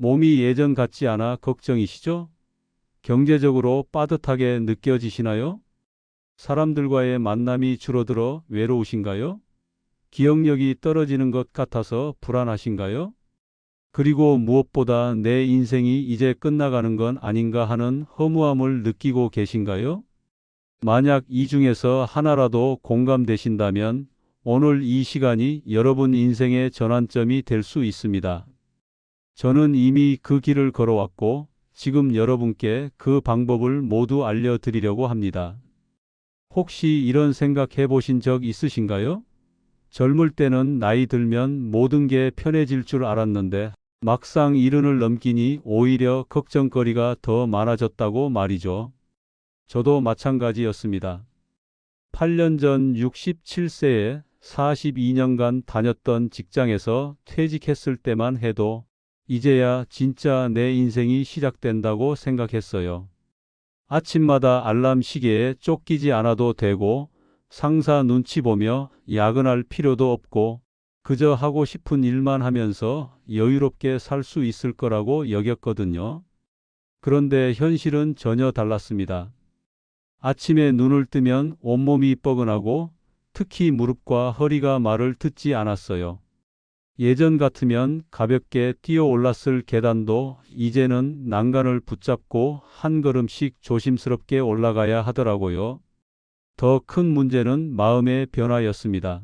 몸이 예전 같지 않아 걱정이시죠? 경제적으로 빠듯하게 느껴지시나요? 사람들과의 만남이 줄어들어 외로우신가요? 기억력이 떨어지는 것 같아서 불안하신가요? 그리고 무엇보다 내 인생이 이제 끝나가는 건 아닌가 하는 허무함을 느끼고 계신가요? 만약 이 중에서 하나라도 공감되신다면 오늘 이 시간이 여러분 인생의 전환점이 될 수 있습니다. 저는 이미 그 길을 걸어왔고 지금 여러분께 그 방법을 모두 알려드리려고 합니다. 혹시 이런 생각 해보신 적 있으신가요? 젊을 때는 나이 들면 모든 게 편해질 줄 알았는데 막상 이른을 넘기니 오히려 걱정거리가 더 많아졌다고 말이죠. 저도 마찬가지였습니다. 8년 전 67세에 42년간 다녔던 직장에서 퇴직했을 때만 해도 이제야 진짜 내 인생이 시작된다고 생각했어요. 아침마다 알람 시계에 쫓기지 않아도 되고 상사 눈치 보며 야근할 필요도 없고 그저 하고 싶은 일만 하면서 여유롭게 살 수 있을 거라고 여겼거든요. 그런데 현실은 전혀 달랐습니다. 아침에 눈을 뜨면 온몸이 뻐근하고 특히 무릎과 허리가 말을 듣지 않았어요. 예전 같으면 가볍게 뛰어 올랐을 계단도 이제는 난간을 붙잡고 한 걸음씩 조심스럽게 올라가야 하더라고요. 더 큰 문제는 마음의 변화였습니다.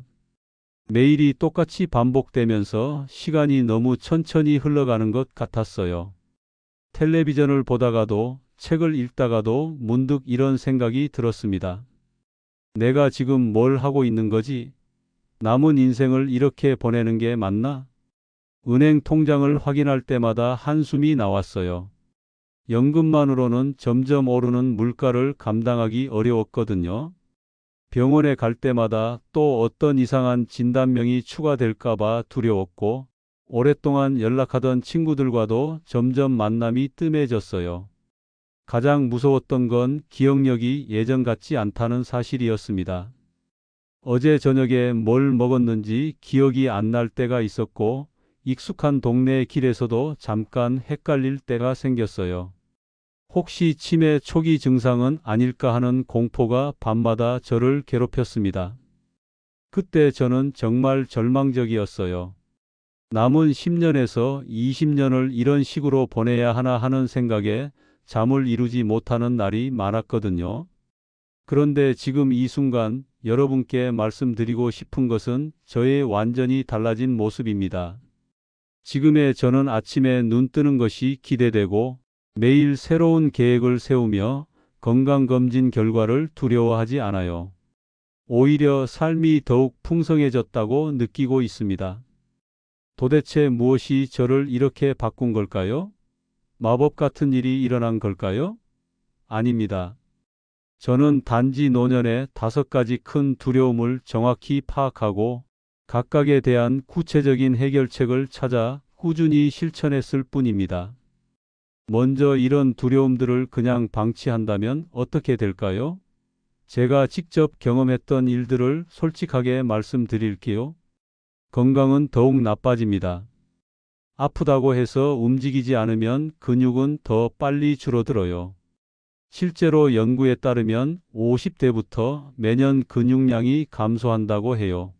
매일이 똑같이 반복되면서 시간이 너무 천천히 흘러가는 것 같았어요. 텔레비전을 보다가도 책을 읽다가도 문득 이런 생각이 들었습니다. 내가 지금 뭘 하고 있는 거지? 남은 인생을 이렇게 보내는 게 맞나? 은행 통장을 확인할 때마다 한숨이 나왔어요. 연금만으로는 점점 오르는 물가를 감당하기 어려웠거든요. 병원에 갈 때마다 또 어떤 이상한 진단명이 추가될까봐 두려웠고, 오랫동안 연락하던 친구들과도 점점 만남이 뜸해졌어요. 가장 무서웠던 건 기억력이 예전 같지 않다는 사실이었습니다. 어제 저녁에 뭘 먹었는지 기억이 안 날 때가 있었고, 익숙한 동네 길에서도 잠깐 헷갈릴 때가 생겼어요. 혹시 치매 초기 증상은 아닐까 하는 공포가 밤마다 저를 괴롭혔습니다. 그때 저는 정말 절망적이었어요. 남은 10년에서 20년을 이런 식으로 보내야 하나 하는 생각에 잠을 이루지 못하는 날이 많았거든요. 그런데 지금 이 순간 여러분께 말씀드리고 싶은 것은 저의 완전히 달라진 모습입니다. 지금의 저는 아침에 눈 뜨는 것이 기대되고 매일 새로운 계획을 세우며 건강검진 결과를 두려워하지 않아요. 오히려 삶이 더욱 풍성해졌다고 느끼고 있습니다. 도대체 무엇이 저를 이렇게 바꾼 걸까요? 마법 같은 일이 일어난 걸까요? 아닙니다. 저는 단지 노년의 5가지 큰 두려움을 정확히 파악하고 각각에 대한 구체적인 해결책을 찾아 꾸준히 실천했을 뿐입니다. 먼저 이런 두려움들을 그냥 방치한다면 어떻게 될까요? 제가 직접 경험했던 일들을 솔직하게 말씀드릴게요. 건강은 더욱 나빠집니다. 아프다고 해서 움직이지 않으면 근육은 더 빨리 줄어들어요. 실제로 연구에 따르면 50대부터 매년 근육량이 감소한다고 해요.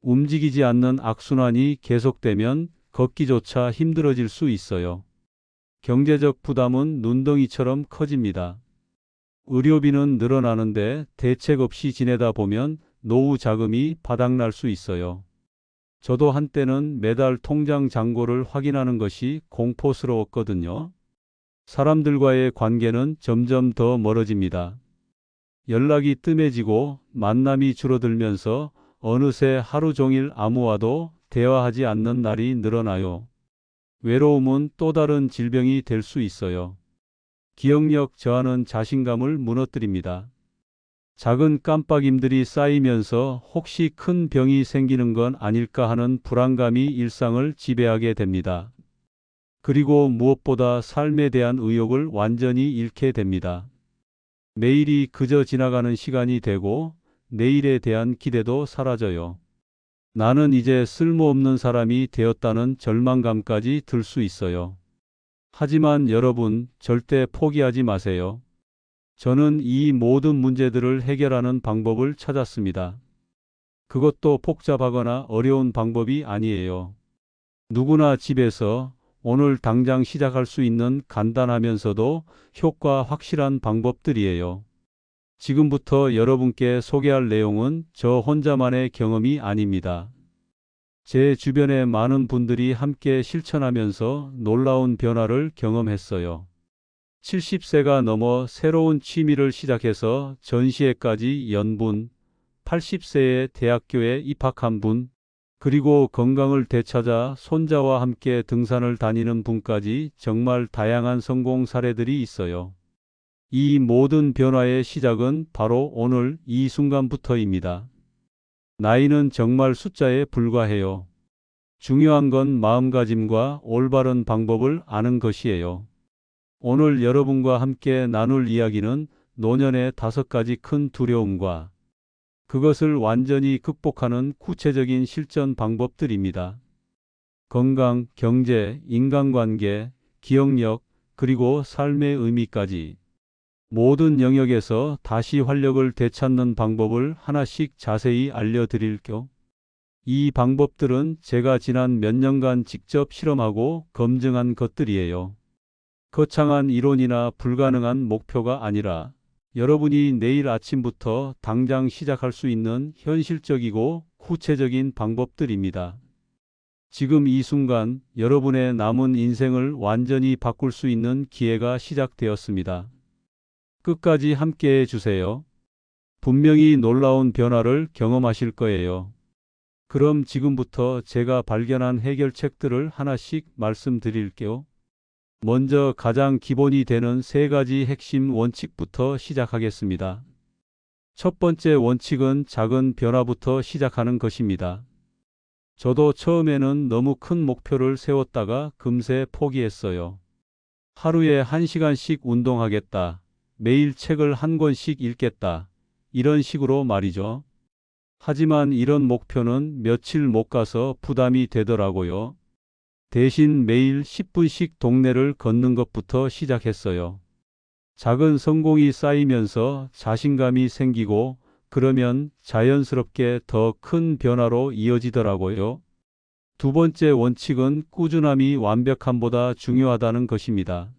움직이지 않는 악순환이 계속되면 걷기조차 힘들어질 수 있어요. 경제적 부담은 눈덩이처럼 커집니다. 의료비는 늘어나는데 대책 없이 지내다 보면 노후 자금이 바닥날 수 있어요. 저도 한때는 매달 통장 잔고를 확인하는 것이 공포스러웠거든요. 사람들과의 관계는 점점 더 멀어집니다. 연락이 뜸해지고 만남이 줄어들면서 어느새 하루 종일 아무와도 대화하지 않는 날이 늘어나요. 외로움은 또 다른 질병이 될 수 있어요. 기억력 저하는 자신감을 무너뜨립니다. 작은 깜빡임들이 쌓이면서 혹시 큰 병이 생기는 건 아닐까 하는 불안감이 일상을 지배하게 됩니다. 그리고 무엇보다 삶에 대한 의욕을 완전히 잃게 됩니다. 매일이 그저 지나가는 시간이 되고 내일에 대한 기대도 사라져요. 나는 이제 쓸모없는 사람이 되었다는 절망감까지 들 수 있어요. 하지만 여러분, 절대 포기하지 마세요. 저는 이 모든 문제들을 해결하는 방법을 찾았습니다. 그것도 복잡하거나 어려운 방법이 아니에요. 누구나 집에서 오늘 당장 시작할 수 있는 간단하면서도 효과 확실한 방법들이에요. 지금부터 여러분께 소개할 내용은 저 혼자만의 경험이 아닙니다. 제 주변에 많은 분들이 함께 실천하면서 놀라운 변화를 경험했어요. 70세가 넘어 새로운 취미를 시작해서 전시회까지 연 분, 80세에 대학교에 입학한 분, 그리고 건강을 되찾아 손자와 함께 등산을 다니는 분까지 정말 다양한 성공 사례들이 있어요. 이 모든 변화의 시작은 바로 오늘 이 순간부터입니다. 나이는 정말 숫자에 불과해요. 중요한 건 마음가짐과 올바른 방법을 아는 것이에요. 오늘 여러분과 함께 나눌 이야기는 노년의 5가지 큰 두려움과 그것을 완전히 극복하는 구체적인 실전 방법들입니다. 건강, 경제, 인간관계, 기억력, 그리고 삶의 의미까지 모든 영역에서 다시 활력을 되찾는 방법을 하나씩 자세히 알려드릴게요. 이 방법들은 제가 지난 몇 년간 직접 실험하고 검증한 것들이에요. 거창한 이론이나 불가능한 목표가 아니라 여러분이 내일 아침부터 당장 시작할 수 있는 현실적이고 구체적인 방법들입니다. 지금 이 순간 여러분의 남은 인생을 완전히 바꿀 수 있는 기회가 시작되었습니다. 끝까지 함께해 주세요. 분명히 놀라운 변화를 경험하실 거예요. 그럼 지금부터 제가 발견한 해결책들을 하나씩 말씀드릴게요. 먼저 가장 기본이 되는 3가지 핵심 원칙부터 시작하겠습니다. 첫 번째 원칙은 작은 변화부터 시작하는 것입니다. 저도 처음에는 너무 큰 목표를 세웠다가 금세 포기했어요. 하루에 1시간씩 운동하겠다. 매일 책을 한 권씩 읽겠다. 이런 식으로 말이죠. 하지만 이런 목표는 며칠 못 가서 부담이 되더라고요. 대신 매일 10분씩 동네를 걷는 것부터 시작했어요. 작은 성공이 쌓이면서 자신감이 생기고 그러면 자연스럽게 더 큰 변화로 이어지더라고요. 두 번째 원칙은 꾸준함이 완벽함보다 중요하다는 것입니다.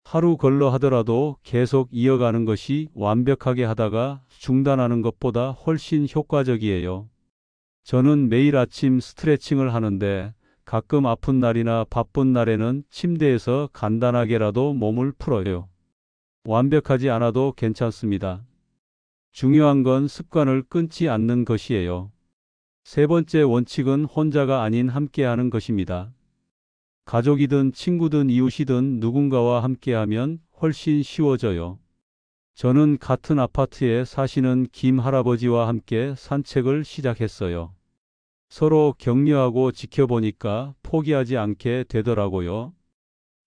하루 걸러 하더라도 계속 이어가는 것이 완벽하게 하다가 중단하는 것보다 훨씬 효과적이에요. 저는 매일 아침 스트레칭을 하는데 가끔 아픈 날이나 바쁜 날에는 침대에서 간단하게라도 몸을 풀어요. 완벽하지 않아도 괜찮습니다. 중요한 건 습관을 끊지 않는 것이에요. 세 번째 원칙은 혼자가 아닌 함께하는 것입니다. 가족이든 친구든 이웃이든 누군가와 함께하면 훨씬 쉬워져요. 저는 같은 아파트에 사시는 김 할아버지와 함께 산책을 시작했어요. 서로 격려하고 지켜보니까 포기하지 않게 되더라고요.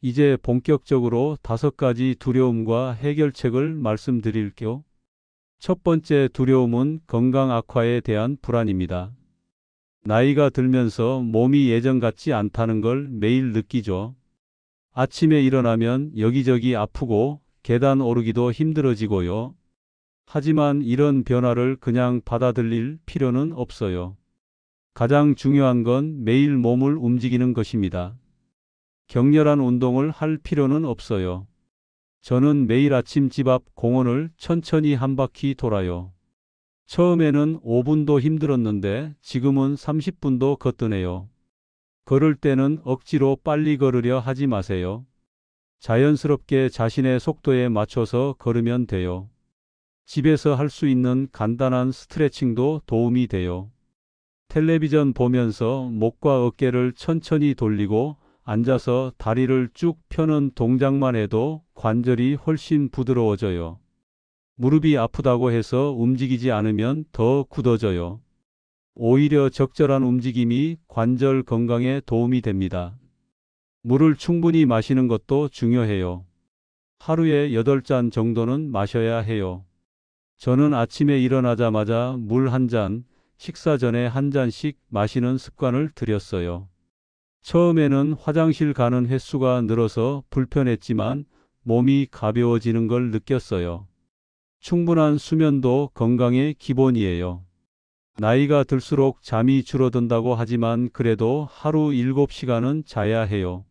이제 본격적으로 5가지 두려움과 해결책을 말씀드릴게요. 첫 번째 두려움은 건강 악화에 대한 불안입니다. 나이가 들면서 몸이 예전 같지 않다는 걸 매일 느끼죠. 아침에 일어나면 여기저기 아프고 계단 오르기도 힘들어지고요. 하지만 이런 변화를 그냥 받아들일 필요는 없어요. 가장 중요한 건 매일 몸을 움직이는 것입니다. 격렬한 운동을 할 필요는 없어요. 저는 매일 아침 집 앞 공원을 천천히 한 바퀴 돌아요. 처음에는 5분도 힘들었는데 지금은 30분도 걷더네요. 걸을 때는 억지로 빨리 걸으려 하지 마세요. 자연스럽게 자신의 속도에 맞춰서 걸으면 돼요. 집에서 할 수 있는 간단한 스트레칭도 도움이 돼요. 텔레비전 보면서 목과 어깨를 천천히 돌리고 앉아서 다리를 쭉 펴는 동작만 해도 관절이 훨씬 부드러워져요. 무릎이 아프다고 해서 움직이지 않으면 더 굳어져요. 오히려 적절한 움직임이 관절 건강에 도움이 됩니다. 물을 충분히 마시는 것도 중요해요. 하루에 8잔 정도는 마셔야 해요. 저는 아침에 일어나자마자 물 1잔, 식사 전에 1잔씩 마시는 습관을 들였어요. 처음에는 화장실 가는 횟수가 늘어서 불편했지만 몸이 가벼워지는 걸 느꼈어요. 충분한 수면도 건강의 기본이에요. 나이가 들수록 잠이 줄어든다고 하지만 그래도 하루 7시간은 자야 해요.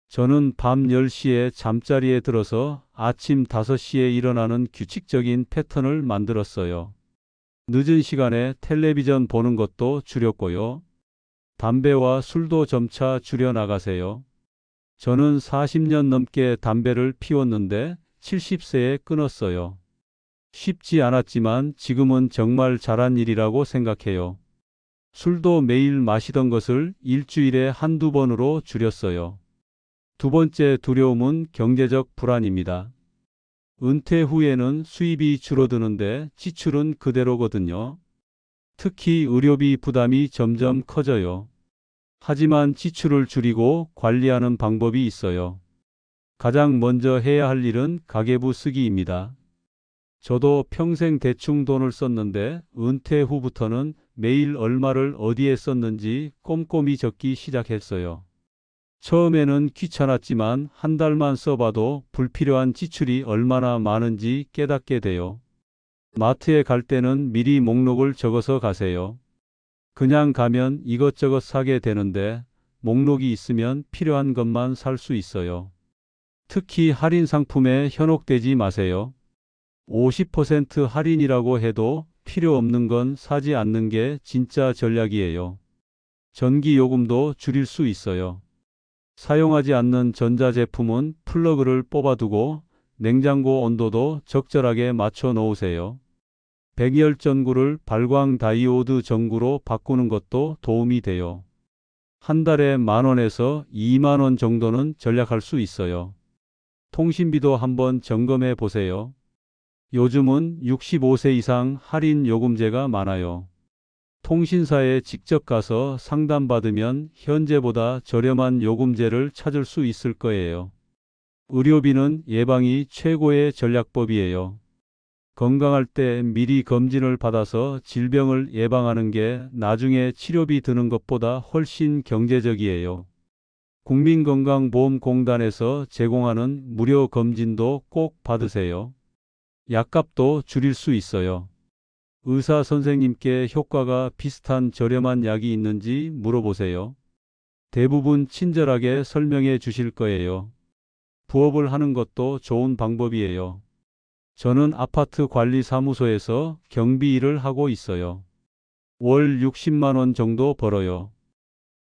저는 밤 10시에 잠자리에 들어서 아침 5시에 일어나는 규칙적인 패턴을 만들었어요. 늦은 시간에 텔레비전 보는 것도 줄였고요. 담배와 술도 점차 줄여나가세요. 저는 40년 넘게 담배를 피웠는데 70세에 끊었어요. 쉽지 않았지만 지금은 정말 잘한 일이라고 생각해요. 술도 매일 마시던 것을 일주일에 한두 번으로 줄였어요. 두 번째 두려움은 경제적 불안입니다. 은퇴 후에는 수입이 줄어드는데 지출은 그대로거든요. 특히 의료비 부담이 점점 커져요. 하지만 지출을 줄이고 관리하는 방법이 있어요. 가장 먼저 해야 할 일은 가계부 쓰기입니다. 저도 평생 대충 돈을 썼는데 은퇴 후부터는 매일 얼마를 어디에 썼는지 꼼꼼히 적기 시작했어요. 처음에는 귀찮았지만 한 달만 써봐도 불필요한 지출이 얼마나 많은지 깨닫게 돼요. 마트에 갈 때는 미리 목록을 적어서 가세요. 그냥 가면 이것저것 사게 되는데 목록이 있으면 필요한 것만 살 수 있어요. 특히 할인 상품에 현혹되지 마세요. 50% 할인이라고 해도 필요 없는 건 사지 않는 게 진짜 전략이에요. 전기 요금도 줄일 수 있어요. 사용하지 않는 전자제품은 플러그를 뽑아두고 냉장고 온도도 적절하게 맞춰 놓으세요. 백열 전구를 발광 다이오드 전구로 바꾸는 것도 도움이 돼요. 한 달에 10,000원에서 20,000원 정도는 절약할 수 있어요. 통신비도 한번 점검해 보세요. 요즘은 65세 이상 할인 요금제가 많아요. 통신사에 직접 가서 상담받으면 현재보다 저렴한 요금제를 찾을 수 있을 거예요. 의료비는 예방이 최고의 전략법이에요. 건강할 때 미리 검진을 받아서 질병을 예방하는 게 나중에 치료비 드는 것보다 훨씬 경제적이에요. 국민건강보험공단에서 제공하는 무료 검진도 꼭 받으세요. 약값도 줄일 수 있어요. 의사 선생님께 효과가 비슷한 저렴한 약이 있는지 물어보세요. 대부분 친절하게 설명해 주실 거예요. 부업을 하는 것도 좋은 방법이에요. 저는 아파트 관리 사무소에서 경비 일을 하고 있어요. 월 60만 원 정도 벌어요.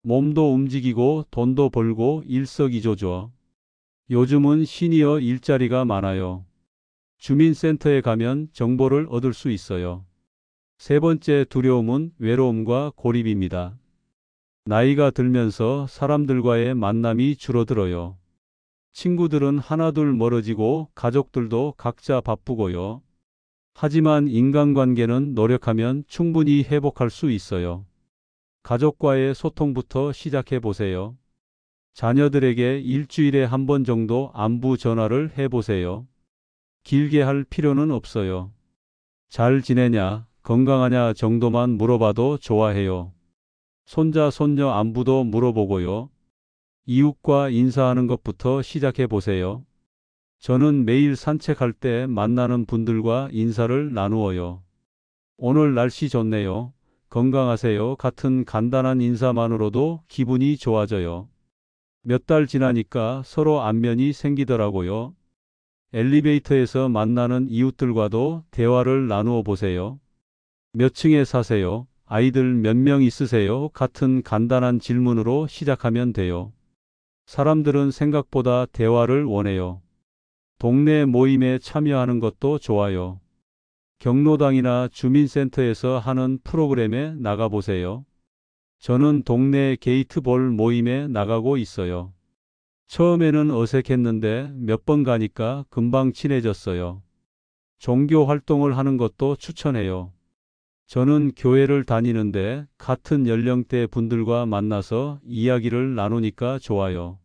몸도 움직이고 돈도 벌고 일석이조죠. 요즘은 시니어 일자리가 많아요. 주민센터에 가면 정보를 얻을 수 있어요. 세 번째 두려움은 외로움과 고립입니다. 나이가 들면서 사람들과의 만남이 줄어들어요. 친구들은 하나둘 멀어지고 가족들도 각자 바쁘고요. 하지만 인간관계는 노력하면 충분히 회복할 수 있어요. 가족과의 소통부터 시작해 보세요. 자녀들에게 일주일에 한 번 정도 안부 전화를 해 보세요. 길게 할 필요는 없어요. 잘 지내냐, 건강하냐 정도만 물어봐도 좋아해요. 손자, 손녀 안부도 물어보고요. 이웃과 인사하는 것부터 시작해 보세요. 저는 매일 산책할 때 만나는 분들과 인사를 나누어요. 오늘 날씨 좋네요. 건강하세요. 같은 간단한 인사만으로도 기분이 좋아져요. 몇 달 지나니까 서로 안면이 생기더라고요. 엘리베이터에서 만나는 이웃들과도 대화를 나누어 보세요. 몇 층에 사세요? 아이들 몇 명 있으세요? 같은 간단한 질문으로 시작하면 돼요. 사람들은 생각보다 대화를 원해요. 동네 모임에 참여하는 것도 좋아요. 경로당이나 주민센터에서 하는 프로그램에 나가보세요. 저는 동네 게이트볼 모임에 나가고 있어요. 처음에는 어색했는데 몇 번 가니까 금방 친해졌어요. 종교 활동을 하는 것도 추천해요. 저는 교회를 다니는데 같은 연령대 분들과 만나서 이야기를 나누니까 좋아요.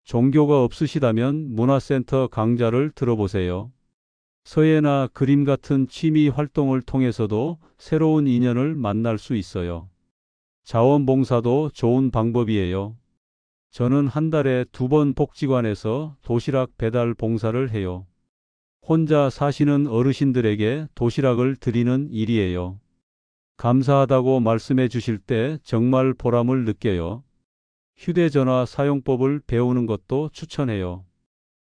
종교가 없으시다면 문화센터 강좌를 들어보세요. 서예나 그림 같은 취미 활동을 통해서도 새로운 인연을 만날 수 있어요. 자원봉사도 좋은 방법이에요. 저는 한 달에 2번 복지관에서 도시락 배달 봉사를 해요. 혼자 사시는 어르신들에게 도시락을 드리는 일이에요. 감사하다고 말씀해 주실 때 정말 보람을 느껴요. 휴대전화 사용법을 배우는 것도 추천해요.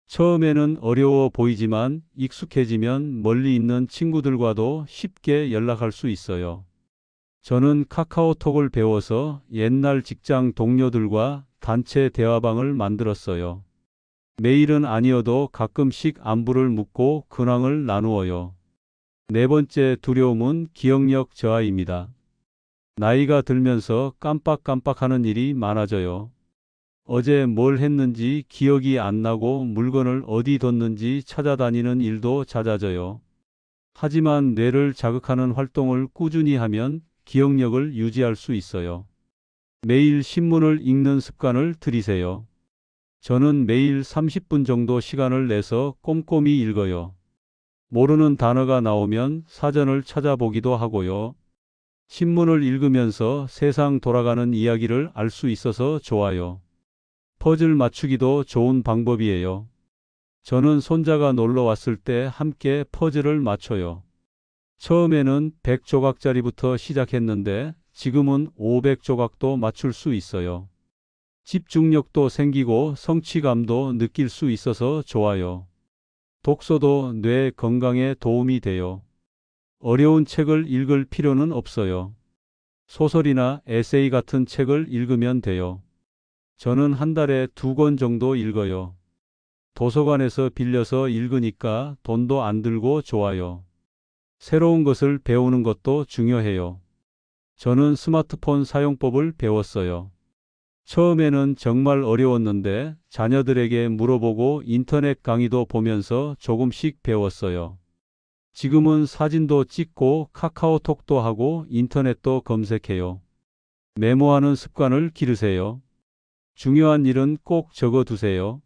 처음에는 어려워 보이지만 익숙해지면 멀리 있는 친구들과도 쉽게 연락할 수 있어요. 저는 카카오톡을 배워서 옛날 직장 동료들과 단체 대화방을 만들었어요. 매일은 아니어도 가끔씩 안부를 묻고 근황을 나누어요. 네 번째 두려움은 기억력 저하입니다. 나이가 들면서 깜빡깜빡하는 일이 많아져요. 어제 뭘 했는지 기억이 안 나고 물건을 어디 뒀는지 찾아다니는 일도 잦아져요. 하지만 뇌를 자극하는 활동을 꾸준히 하면 기억력을 유지할 수 있어요. 매일 신문을 읽는 습관을 들이세요. 저는 매일 30분 정도 시간을 내서 꼼꼼히 읽어요. 모르는 단어가 나오면 사전을 찾아보기도 하고요. 신문을 읽으면서 세상 돌아가는 이야기를 알 수 있어서 좋아요. 퍼즐 맞추기도 좋은 방법이에요. 저는 손자가 놀러 왔을 때 함께 퍼즐을 맞춰요. 처음에는 100조각짜리부터 시작했는데 지금은 500조각도 맞출 수 있어요. 집중력도 생기고 성취감도 느낄 수 있어서 좋아요. 독서도 뇌 건강에 도움이 돼요. 어려운 책을 읽을 필요는 없어요. 소설이나 에세이 같은 책을 읽으면 돼요. 저는 한 달에 2권 정도 읽어요. 도서관에서 빌려서 읽으니까 돈도 안 들고 좋아요. 새로운 것을 배우는 것도 중요해요. 저는 스마트폰 사용법을 배웠어요. 처음에는 정말 어려웠는데 자녀들에게 물어보고 인터넷 강의도 보면서 조금씩 배웠어요. 지금은 사진도 찍고 카카오톡도 하고 인터넷도 검색해요. 메모하는 습관을 기르세요. 중요한 일은 꼭 적어두세요.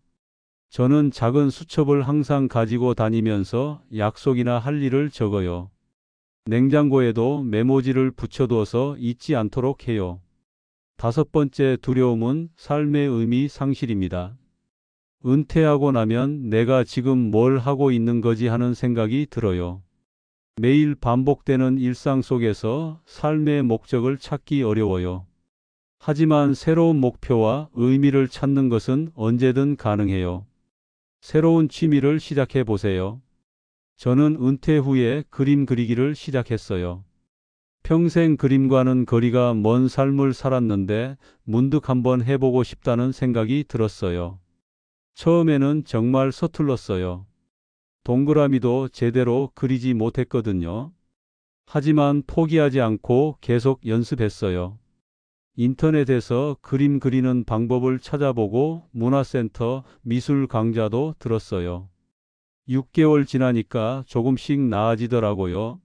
저는 작은 수첩을 항상 가지고 다니면서 약속이나 할 일을 적어요. 냉장고에도 메모지를 붙여두어서 잊지 않도록 해요. 5번째 두려움은 삶의 의미 상실입니다. 은퇴하고 나면 내가 지금 뭘 하고 있는 거지 하는 생각이 들어요. 매일 반복되는 일상 속에서 삶의 목적을 찾기 어려워요. 하지만 새로운 목표와 의미를 찾는 것은 언제든 가능해요. 새로운 취미를 시작해 보세요. 저는 은퇴 후에 그림 그리기를 시작했어요. 평생 그림과는 거리가 먼 삶을 살았는데 문득 한번 해보고 싶다는 생각이 들었어요. 처음에는 정말 서툴렀어요. 동그라미도 제대로 그리지 못했거든요. 하지만 포기하지 않고 계속 연습했어요. 인터넷에서 그림 그리는 방법을 찾아보고 문화센터 미술 강좌도 들었어요. 6개월 지나니까 조금씩 나아지더라고요.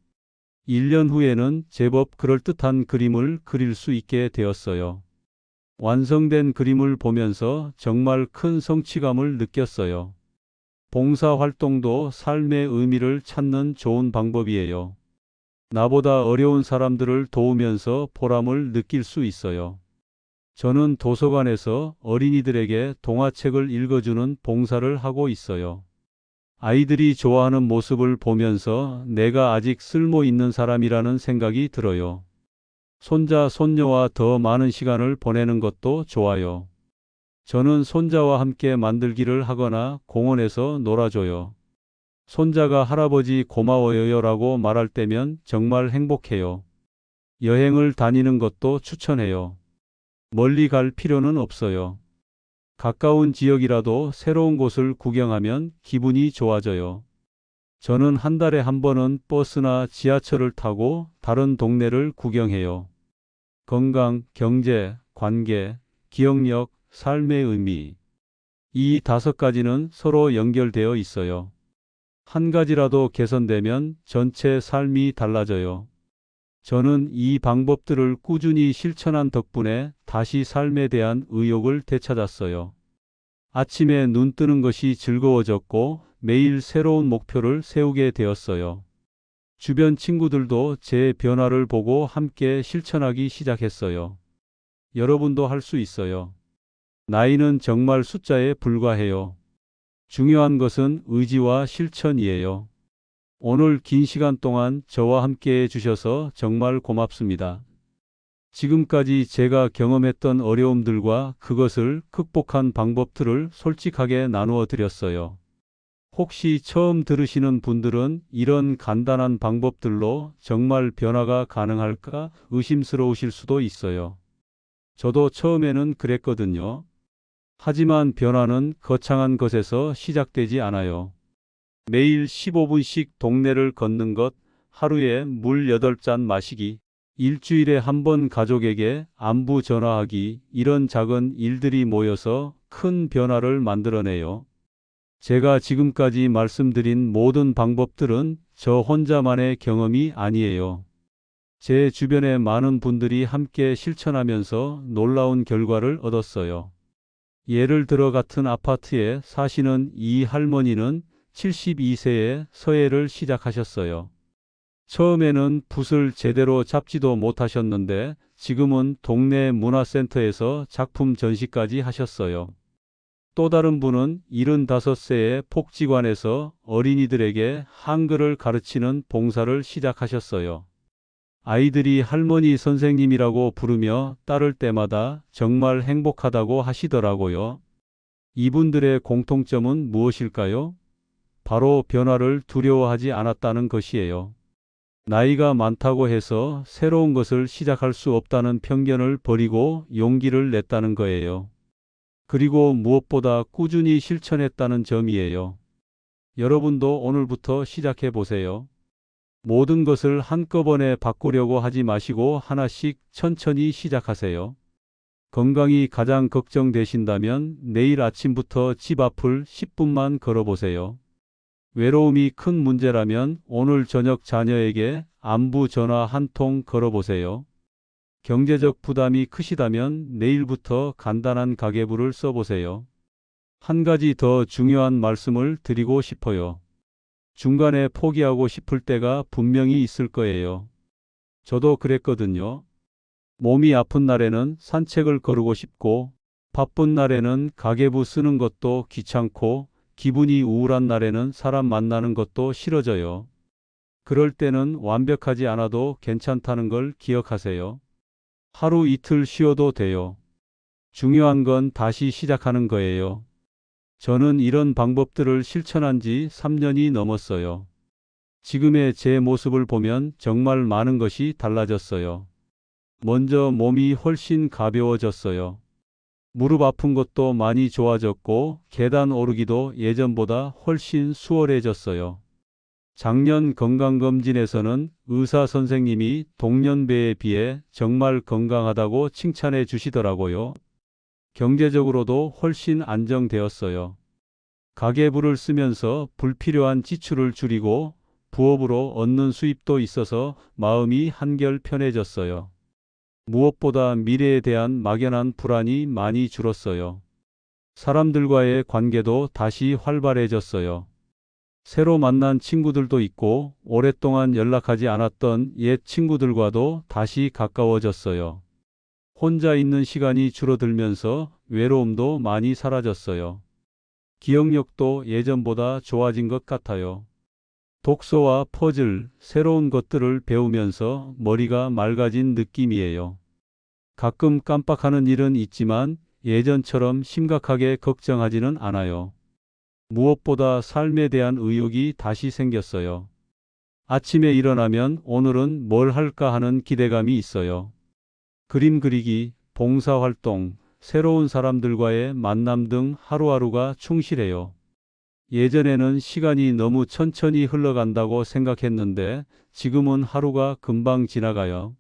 1년 후에는 제법 그럴듯한 그림을 그릴 수 있게 되었어요. 완성된 그림을 보면서 정말 큰 성취감을 느꼈어요. 봉사활동도 삶의 의미를 찾는 좋은 방법이에요. 나보다 어려운 사람들을 도우면서 보람을 느낄 수 있어요. 저는 도서관에서 어린이들에게 동화책을 읽어주는 봉사를 하고 있어요. 아이들이 좋아하는 모습을 보면서 내가 아직 쓸모 있는 사람이라는 생각이 들어요. 손자, 손녀와 더 많은 시간을 보내는 것도 좋아요. 저는 손자와 함께 만들기를 하거나 공원에서 놀아줘요. 손자가 할아버지 고마워요라고 말할 때면 정말 행복해요. 여행을 다니는 것도 추천해요. 멀리 갈 필요는 없어요. 가까운 지역이라도 새로운 곳을 구경하면 기분이 좋아져요. 저는 한 달에 한 번은 버스나 지하철을 타고 다른 동네를 구경해요. 건강, 경제, 관계, 기억력, 삶의 의미. 이 5가지는 서로 연결되어 있어요. 한 가지라도 개선되면 전체 삶이 달라져요. 저는 이 방법들을 꾸준히 실천한 덕분에 다시 삶에 대한 의욕을 되찾았어요. 아침에 눈 뜨는 것이 즐거워졌고 매일 새로운 목표를 세우게 되었어요. 주변 친구들도 제 변화를 보고 함께 실천하기 시작했어요. 여러분도 할 수 있어요. 나이는 정말 숫자에 불과해요. 중요한 것은 의지와 실천이에요. 오늘 긴 시간 동안 저와 함께 해주셔서 정말 고맙습니다. 지금까지 제가 경험했던 어려움들과 그것을 극복한 방법들을 솔직하게 나누어 드렸어요. 혹시 처음 들으시는 분들은 이런 간단한 방법들로 정말 변화가 가능할까 의심스러우실 수도 있어요. 저도 처음에는 그랬거든요. 하지만 변화는 거창한 것에서 시작되지 않아요. 매일 15분씩 동네를 걷는 것, 하루에 물 8잔 마시기, 일주일에 한 번 가족에게 안부 전화하기, 이런 작은 일들이 모여서 큰 변화를 만들어내요. 제가 지금까지 말씀드린 모든 방법들은 저 혼자만의 경험이 아니에요. 제 주변의 많은 분들이 함께 실천하면서 놀라운 결과를 얻었어요. 예를 들어 같은 아파트에 사시는 이 할머니는 72세에 서예를 시작하셨어요. 처음에는 붓을 제대로 잡지도 못하셨는데 지금은 동네 문화센터에서 작품 전시까지 하셨어요. 또 다른 분은 75세에 복지관에서 어린이들에게 한글을 가르치는 봉사를 시작하셨어요. 아이들이 할머니 선생님이라고 부르며 따를 때마다 정말 행복하다고 하시더라고요. 이분들의 공통점은 무엇일까요? 바로 변화를 두려워하지 않았다는 것이에요. 나이가 많다고 해서 새로운 것을 시작할 수 없다는 편견을 버리고 용기를 냈다는 거예요. 그리고 무엇보다 꾸준히 실천했다는 점이에요. 여러분도 오늘부터 시작해 보세요. 모든 것을 한꺼번에 바꾸려고 하지 마시고 하나씩 천천히 시작하세요. 건강이 가장 걱정되신다면 내일 아침부터 집 앞을 10분만 걸어보세요. 외로움이 큰 문제라면 오늘 저녁 자녀에게 안부 전화 한 통 걸어보세요. 경제적 부담이 크시다면 내일부터 간단한 가계부를 써보세요. 한 가지 더 중요한 말씀을 드리고 싶어요. 중간에 포기하고 싶을 때가 분명히 있을 거예요. 저도 그랬거든요. 몸이 아픈 날에는 산책을 거르고 싶고, 바쁜 날에는 가계부 쓰는 것도 귀찮고, 기분이 우울한 날에는 사람 만나는 것도 싫어져요. 그럴 때는 완벽하지 않아도 괜찮다는 걸 기억하세요. 하루 이틀 쉬어도 돼요. 중요한 건 다시 시작하는 거예요. 저는 이런 방법들을 실천한 지 3년이 넘었어요. 지금의 제 모습을 보면 정말 많은 것이 달라졌어요. 먼저 몸이 훨씬 가벼워졌어요. 무릎 아픈 것도 많이 좋아졌고 계단 오르기도 예전보다 훨씬 수월해졌어요. 작년 건강검진에서는 의사 선생님이 동년배에 비해 정말 건강하다고 칭찬해 주시더라고요. 경제적으로도 훨씬 안정되었어요. 가계부를 쓰면서 불필요한 지출을 줄이고 부업으로 얻는 수입도 있어서 마음이 한결 편해졌어요. 무엇보다 미래에 대한 막연한 불안이 많이 줄었어요. 사람들과의 관계도 다시 활발해졌어요. 새로 만난 친구들도 있고 오랫동안 연락하지 않았던 옛 친구들과도 다시 가까워졌어요. 혼자 있는 시간이 줄어들면서 외로움도 많이 사라졌어요. 기억력도 예전보다 좋아진 것 같아요. 독서와 퍼즐, 새로운 것들을 배우면서 머리가 맑아진 느낌이에요. 가끔 깜빡하는 일은 있지만 예전처럼 심각하게 걱정하지는 않아요. 무엇보다 삶에 대한 의욕이 다시 생겼어요. 아침에 일어나면 오늘은 뭘 할까 하는 기대감이 있어요. 그림 그리기, 봉사활동, 새로운 사람들과의 만남 등 하루하루가 충실해요. 예전에는 시간이 너무 천천히 흘러간다고 생각했는데 지금은 하루가 금방 지나가요.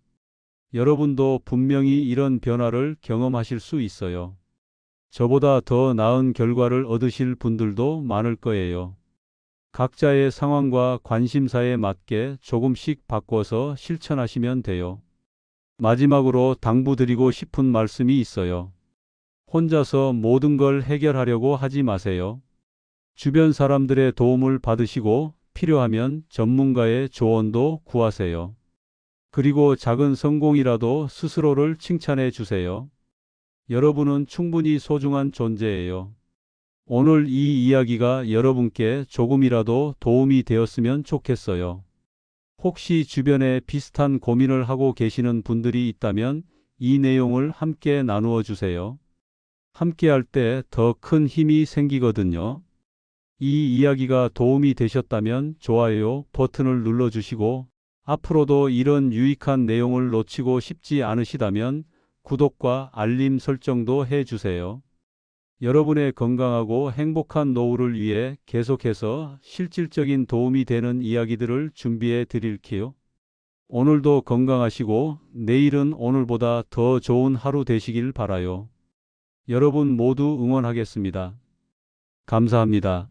여러분도 분명히 이런 변화를 경험하실 수 있어요. 저보다 더 나은 결과를 얻으실 분들도 많을 거예요. 각자의 상황과 관심사에 맞게 조금씩 바꿔서 실천하시면 돼요. 마지막으로 당부드리고 싶은 말씀이 있어요. 혼자서 모든 걸 해결하려고 하지 마세요. 주변 사람들의 도움을 받으시고 필요하면 전문가의 조언도 구하세요. 그리고 작은 성공이라도 스스로를 칭찬해 주세요. 여러분은 충분히 소중한 존재예요. 오늘 이 이야기가 여러분께 조금이라도 도움이 되었으면 좋겠어요. 혹시 주변에 비슷한 고민을 하고 계시는 분들이 있다면 이 내용을 함께 나누어 주세요. 함께 할 때 더 큰 힘이 생기거든요. 이 이야기가 도움이 되셨다면 좋아요 버튼을 눌러주시고 앞으로도 이런 유익한 내용을 놓치고 싶지 않으시다면 구독과 알림 설정도 해주세요. 여러분의 건강하고 행복한 노후를 위해 계속해서 실질적인 도움이 되는 이야기들을 준비해 드릴게요. 오늘도 건강하시고 내일은 오늘보다 더 좋은 하루 되시길 바라요. 여러분 모두 응원하겠습니다. 감사합니다.